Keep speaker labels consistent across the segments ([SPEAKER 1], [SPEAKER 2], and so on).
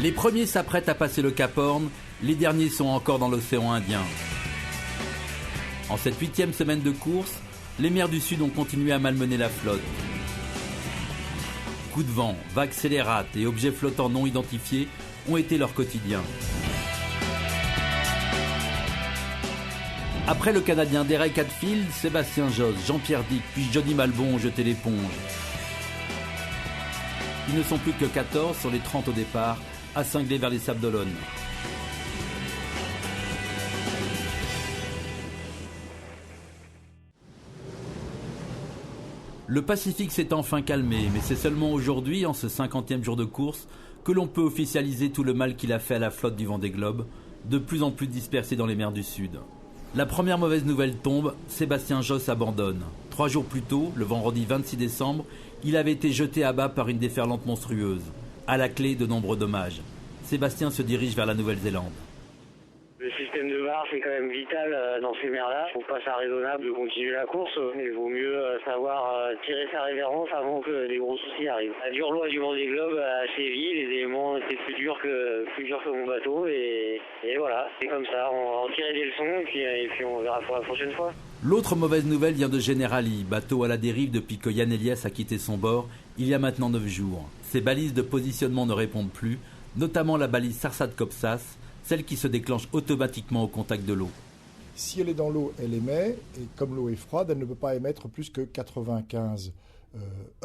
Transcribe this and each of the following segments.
[SPEAKER 1] Les premiers s'apprêtent à passer le Cap Horn, les derniers sont encore dans l'océan Indien. En cette 8e semaine de course, les mers du Sud ont continué à malmener la flotte. Coups de vent, vagues scélérates et objets flottants non identifiés ont été leur quotidien. Après le Canadien Derek Hadfield, Sébastien Josse, Jean-Pierre Dick puis Johnny Malbon ont jeté l'éponge. Ils ne sont plus que 14 sur les 30 au départ, à cingler vers les Sables d'Olonne. Le Pacifique s'est enfin calmé, mais c'est seulement aujourd'hui, en ce 50e jour de course, que l'on peut officialiser tout le mal qu'il a fait à la flotte du Vendée Globe, de plus en plus dispersée dans les mers du Sud. La première mauvaise nouvelle tombe, Sébastien Josse abandonne. 3 jours plus tôt, le vendredi 26 décembre, il avait été jeté à bas par une déferlante monstrueuse. À la clé, de nombreux dommages. Sébastien se dirige vers la Nouvelle-Zélande.
[SPEAKER 2] Le système de barre, c'est quand même vital dans ces mers-là. Faut pas ça raisonnable de continuer la course. Il vaut mieux savoir tirer sa révérence avant que des gros soucis arrivent. La dure loi du Vendée Globe à Séville, les éléments étaient plus durs que mon bateau. Et voilà, c'est comme ça. On va en tirer des leçons et puis on verra pour la prochaine fois.
[SPEAKER 1] L'autre mauvaise nouvelle vient de Generali, bateau à la dérive depuis que Yann Elias a quitté son bord, il y a maintenant 9 jours. Ses balises de positionnement ne répondent plus, notamment la balise Sarsat-Copsas, celle qui se déclenche automatiquement au contact de l'eau.
[SPEAKER 3] Si elle est dans l'eau, elle émet, et comme l'eau est froide, elle ne peut pas émettre plus que 95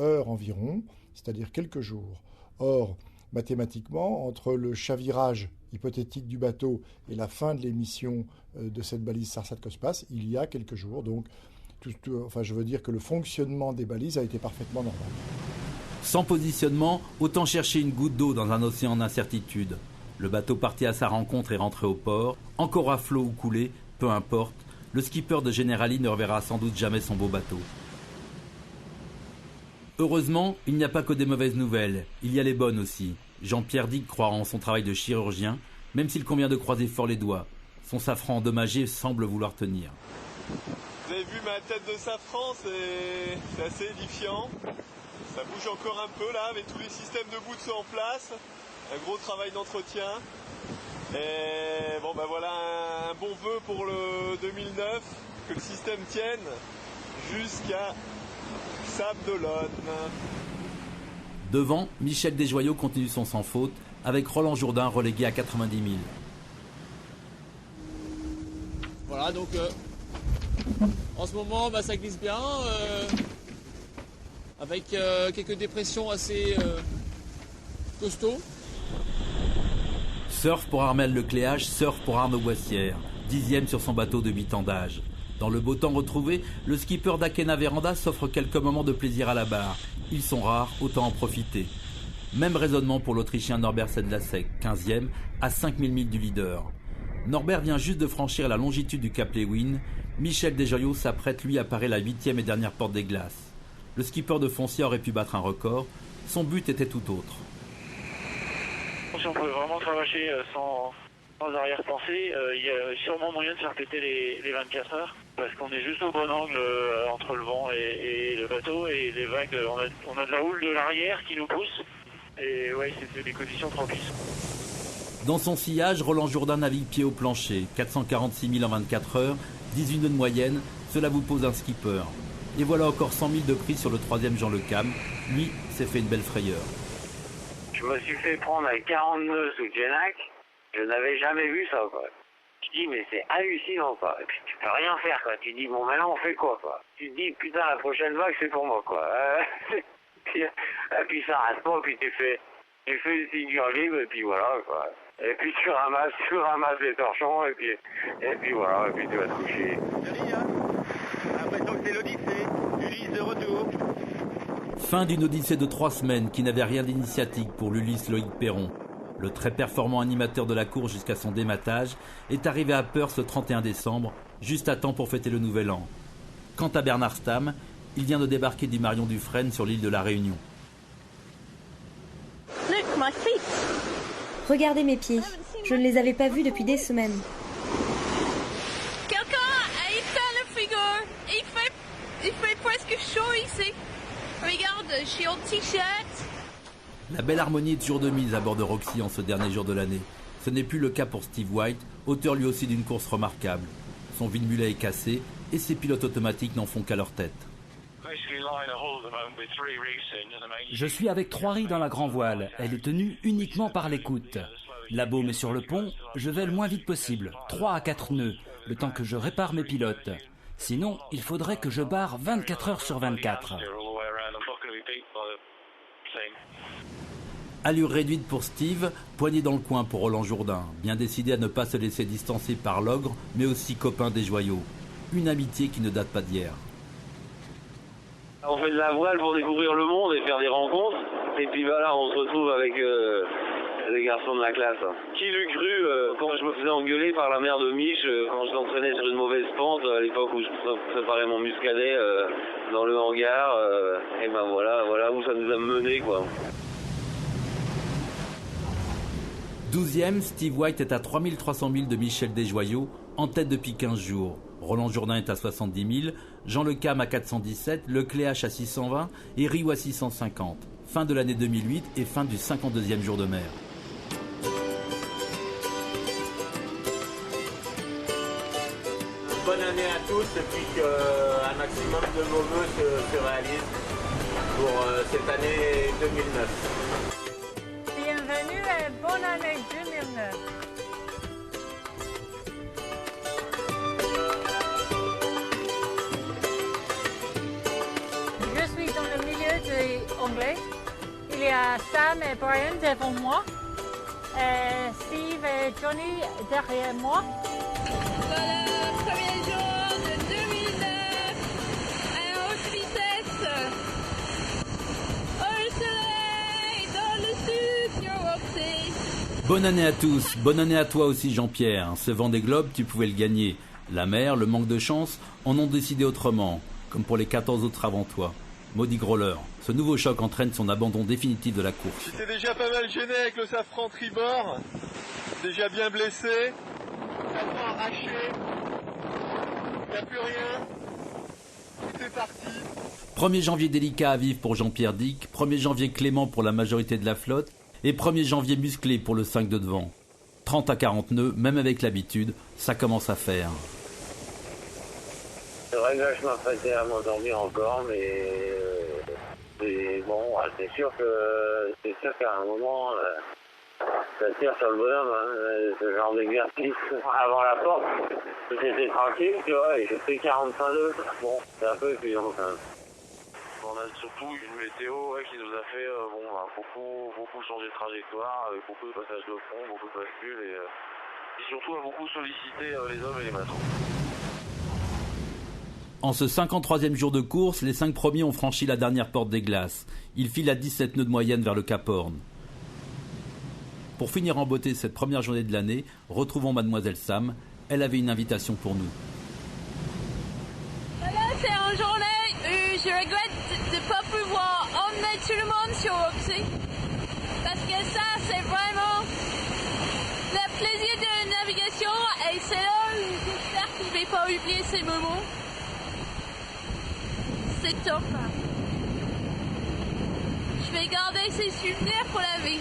[SPEAKER 3] heures environ, c'est-à-dire quelques jours. Or, mathématiquement, entre le chavirage hypothétique du bateau et la fin de l'émission de cette balise Sarsat-Copsas, il y a quelques jours. Donc, je veux dire que le fonctionnement des balises a été parfaitement normal.
[SPEAKER 1] Sans positionnement, autant chercher une goutte d'eau dans un océan d'incertitude. Le bateau partit à sa rencontre et rentrait au port. Encore à flot ou coulé, peu importe, le skipper de Generali ne reverra sans doute jamais son beau bateau. Heureusement, il n'y a pas que des mauvaises nouvelles, il y a les bonnes aussi. Jean-Pierre Dick croit en son travail de chirurgien, même s'il convient de croiser fort les doigts. Son safran endommagé semble vouloir tenir.
[SPEAKER 4] Vous avez vu ma tête de safran, c'est assez édifiant. Ça bouge encore un peu là, avec tous les systèmes de bout en place. Un gros travail d'entretien. Et bon ben voilà un bon vœu pour le 2009, que le système tienne jusqu'à Sables d'Olonne.
[SPEAKER 1] Devant, Michel Desjoyaux continue son sans faute, avec Roland Jourdain relégué à 90 000.
[SPEAKER 5] Voilà donc en ce moment ça glisse bien, avec quelques dépressions assez costauds.
[SPEAKER 1] Surf pour Armel Lecléage, surf pour Arnaud Boissière, 10e sur son bateau de 8 ans d'âge. Dans le beau temps retrouvé, le skipper d'Akena Véranda s'offre quelques moments de plaisir à la barre. Ils sont rares, autant en profiter. Même raisonnement pour l'Autrichien Norbert Sedlacek, 15e, à 5000 milles du leader. Norbert vient juste de franchir la longitude du Cap Lewin. Michel Desjoyaux s'apprête lui à parer la 8e et dernière porte des glaces. Le skipper de Foncia aurait pu battre un record. Son but était tout autre.
[SPEAKER 2] Si on peut vraiment cravacher sans arrière-pensée, il y a sûrement moyen de faire péter les 24 heures, parce qu'on est juste au bon angle entre le vent et le bateau, et les vagues, on a de la houle de l'arrière qui nous pousse, et ouais, c'est des conditions propices.
[SPEAKER 1] Dans son sillage, Roland Jourdain navigue pied au plancher, 446 000 en 24 heures, 18 nœuds de moyenne, cela vous pose un skipper. Et voilà encore 100 000 de prix sur le 3e Jean Le Cam, lui s'est fait une belle frayeur.
[SPEAKER 2] Je me suis fait prendre avec 40 nœuds sous Genac. Je n'avais jamais vu ça, quoi. Je dis, mais c'est hallucinant, quoi. Et puis tu peux rien faire, quoi. Tu dis, bon, maintenant on fait quoi, quoi. Tu te dis, putain, la prochaine vague, c'est pour moi, quoi. Et puis ça reste pas, puis tu fais le signe libre, et puis voilà, quoi. Et puis tu ramasses les torchons, et puis voilà, et puis tu vas te coucher.
[SPEAKER 6] Joli, hein. L'impression que c'est l'Odyssée. Ulysse de retour.
[SPEAKER 1] Fin d'une odyssée de 3 semaines qui n'avait rien d'initiatique pour l'Ulysse Loïc Perron. Le très performant animateur de la course jusqu'à son dématage est arrivé à Perth le 31 décembre, juste à temps pour fêter le nouvel an. Quant à Bernard Stamm, il vient de débarquer du Marion Dufresne sur l'île de la Réunion.
[SPEAKER 7] Look, my feet.
[SPEAKER 8] Regardez mes pieds. Je ne les avais pas vus depuis des semaines.
[SPEAKER 7] Quelqu'un a éteint le frigo. Il fait presque chaud ici. Regarde, je suis en t-shirt.
[SPEAKER 1] La belle harmonie est toujours de mise à bord de Roxy en ce dernier jour de l'année. Ce n'est plus le cas pour Steve White, auteur lui aussi d'une course remarquable. Son vide-mulet est cassé et ses pilotes automatiques n'en font qu'à leur tête.
[SPEAKER 9] Je suis avec 3 ris dans la grand voile. Elle est tenue uniquement par l'écoute. La baume est sur le pont. Je vais le moins vite possible. 3 à 4 nœuds, le temps que je répare mes pilotes. Sinon, il faudrait que je barre 24 heures sur 24.
[SPEAKER 1] Allure réduite pour Steve, poigné dans le coin pour Roland Jourdain, bien décidé à ne pas se laisser distancer par l'ogre, mais aussi copain des joyaux. Une amitié qui ne date pas d'hier.
[SPEAKER 2] On fait de la voile pour découvrir le monde et faire des rencontres. Et puis voilà, on se retrouve avec les garçons de la classe. Qui l'eût cru quand je me faisais engueuler par la mère de Mich quand je l'entraînais sur une mauvaise pente à l'époque où je préparais mon muscadet dans le hangar. Et ben voilà où ça nous a menés quoi.
[SPEAKER 1] 12e, Steve White est à 3300 000 de Michel Desjoyaux, en tête depuis 15 jours. Roland Jourdain est à 70 000, Jean Le Cam à 417, Le Cléache à 620 et Riou à 650. Fin de l'année 2008 et fin du 52e jour de mer.
[SPEAKER 10] Bonne année à tous et puis qu'un maximum de vos vœux se réalisent pour cette année 2009.
[SPEAKER 11] Bienvenue et bonne année 2009. Je suis dans le milieu de anglais. Il y a Sam et Brian devant moi. Et Steve et Johnny derrière moi.
[SPEAKER 7] Voilà, premier jour de 2009 à la haute vitesse. Au soleil, dans le sud, sur Roxy.
[SPEAKER 1] Bonne année à tous, bonne année à toi aussi Jean-Pierre. Ce Vendée Globe, tu pouvais le gagner. La mer, le manque de chance, en ont décidé autrement, comme pour les 14 autres avant toi. Maudit Growler, ce nouveau choc entraîne son abandon définitif de la course.
[SPEAKER 4] J'étais déjà pas mal gêné avec le safran tribord, déjà bien blessé, safran arraché, il n'y a plus rien, tout est parti.
[SPEAKER 1] 1er janvier délicat à vivre pour Jean-Pierre Dick, 1er janvier clément pour la majorité de la flotte, et 1er janvier musclé pour le 5 de devant. 30 à 40 nœuds, même avec l'habitude, ça commence à faire.
[SPEAKER 2] C'est vrai que là, je m'apprêtais à m'endormir encore, mais bon, c'est sûr qu'à un moment, ça tire sur le bonhomme, hein, ce genre d'exercice. Avant la porte, j'étais tranquille, tu vois, et j'ai pris 45 nœuds. Bon, c'est un peu épuisant quand même.
[SPEAKER 12] On a surtout une météo qui nous a fait beaucoup changer de trajectoire, avec beaucoup de passages de front, beaucoup de bascules et surtout a beaucoup sollicité les hommes et les maçons.
[SPEAKER 1] En ce 53e jour de course, les 5 premiers ont franchi la dernière porte des glaces. Ils filent à 17 nœuds de moyenne vers le Cap Horn. Pour finir en beauté cette première journée de l'année, retrouvons Mademoiselle Sam. Elle avait une invitation pour nous.
[SPEAKER 7] Voilà, c'est une journée où je regrette de ne pas pouvoir emmener tout le monde sur Roxy. Parce que ça, c'est vraiment le plaisir de la navigation et c'est là où j'espère que je ne vais pas oublier ces moments. C'est top. Je vais garder ces souvenirs pour la vie.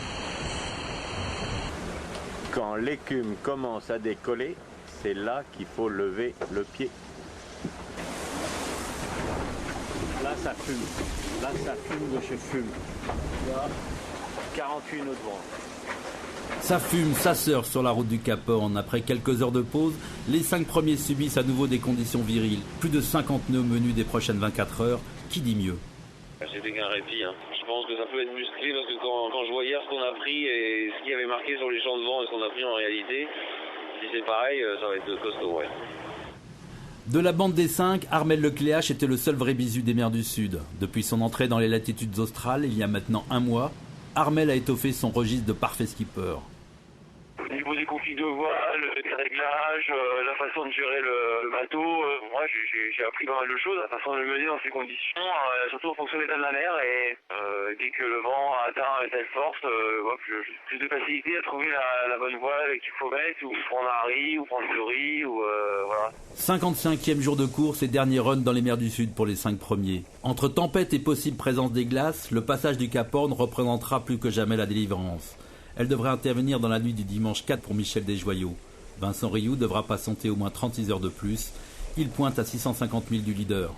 [SPEAKER 6] Quand l'écume commence à décoller, c'est là qu'il faut lever le pied. Là, ça fume. Là, ça fume de chez Fume. Là, 48 nœuds de vent.
[SPEAKER 1] Ça fume, ça surfe sur la route du Cap Horn. Après quelques heures de pause, les 5 premiers subissent à nouveau des conditions viriles. Plus de 50 nœuds menus des prochaines 24 heures. Qui dit mieux?
[SPEAKER 2] C'était qu'un répit. Je pense que ça peut être musclé parce que quand je vois hier ce qu'on a pris et ce qu'il y avait marqué sur les champs de vent et ce qu'on a pris en réalité, si c'est pareil, ça va être costaud, ouais.
[SPEAKER 1] De la bande des 5, Armel Le Cléache était le seul vrai bisu des mers du Sud. Depuis son entrée dans les latitudes australes, il y a maintenant un mois, Armel a étoffé son registre de parfait skipper.
[SPEAKER 2] Au niveau des configs de voile, des réglages, la façon de gérer le bateau, moi j'ai appris pas mal de choses, la façon de le mener dans ces conditions, surtout en fonction de l'état de la mer et dès que le vent atteint une telle force, j'ai plus de facilité à trouver la bonne voile qu'il faut mettre, ou prendre un riz, ou prendre le riz, ou voilà.
[SPEAKER 1] 55e jour de course et dernier run dans les mers du Sud pour les 5 premiers. Entre tempête et possible présence des glaces, le passage du Cap Horn représentera plus que jamais la délivrance. Elle devrait intervenir dans la nuit du dimanche 4 pour Michel Desjoyaux. Vincent Rioux devra patienter au moins 36 heures de plus. Il pointe à 650 000 du leader.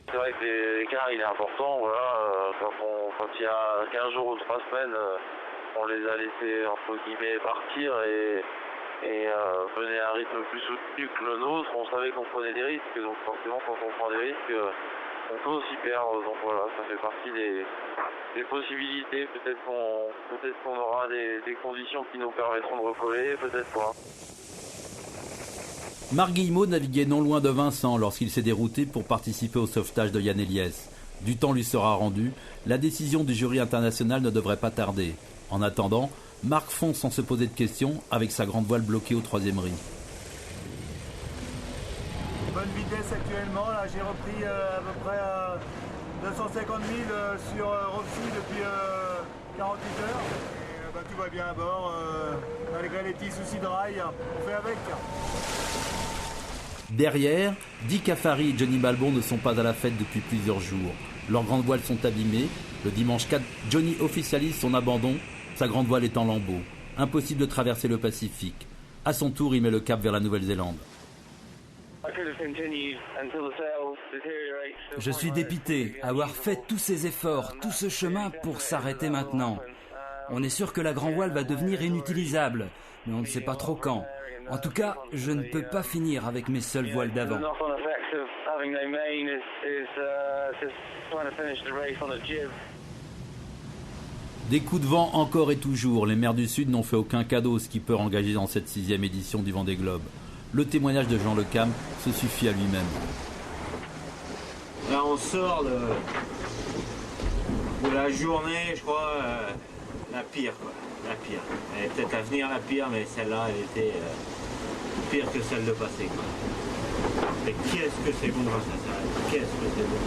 [SPEAKER 12] C'est vrai que l'écart il est important. Voilà, quand il y a 15 jours ou 3 semaines, on les a laissés entre guillemets partir et venait à un rythme plus soutenu que le nôtre. On savait qu'on prenait des risques, donc forcément quand on prend des risques, on peut aussi perdre. Donc voilà, ça fait partie des possibilités. Peut-être qu'on aura des conditions qui nous permettront de recoller, peut-être pas.
[SPEAKER 1] Marc Guillemot naviguait non loin de Vincent lorsqu'il s'est dérouté pour participer au sauvetage de Yann Eliès. Du temps lui sera rendu, la décision du jury international ne devrait pas tarder. En attendant, Marc fonce sans se poser de questions avec sa grande voile bloquée au 3e riz.
[SPEAKER 13] Bonne vitesse actuellement, là j'ai repris à peu près 250 000 sur Roxy depuis 48 heures. Et, tout va bien à bord, malgré les petits soucis de rail, on fait avec.
[SPEAKER 1] Derrière, Dick Afari et Johnny Balbon ne sont pas à la fête depuis plusieurs jours. Leurs grandes voiles sont abîmées. Le dimanche 4, Johnny officialise son abandon. Sa grande voile est en lambeaux. Impossible de traverser le Pacifique. À son tour, il met le cap vers la Nouvelle-Zélande.
[SPEAKER 9] Je suis dépité, avoir fait tous ces efforts, tout ce chemin pour s'arrêter maintenant. On est sûr que la grand voile va devenir inutilisable, mais on ne sait pas trop quand. En tout cas, je ne peux pas finir avec mes seules voiles d'avant.
[SPEAKER 1] Des coups de vent encore et toujours. Les mers du Sud n'ont fait aucun cadeau aux skippers engagés dans cette 6e édition du Vendée Globe. Le témoignage de Jean Le Cam se suffit à lui-même.
[SPEAKER 10] Là, on sort de la journée, je crois, la pire, quoi. La pire. Elle est peut-être à venir la pire, mais celle-là, elle était pire que celle de passé, quoi. Mais qu'est-ce que c'est bon quand ça s'arrête. Qu'est-ce que c'est bon.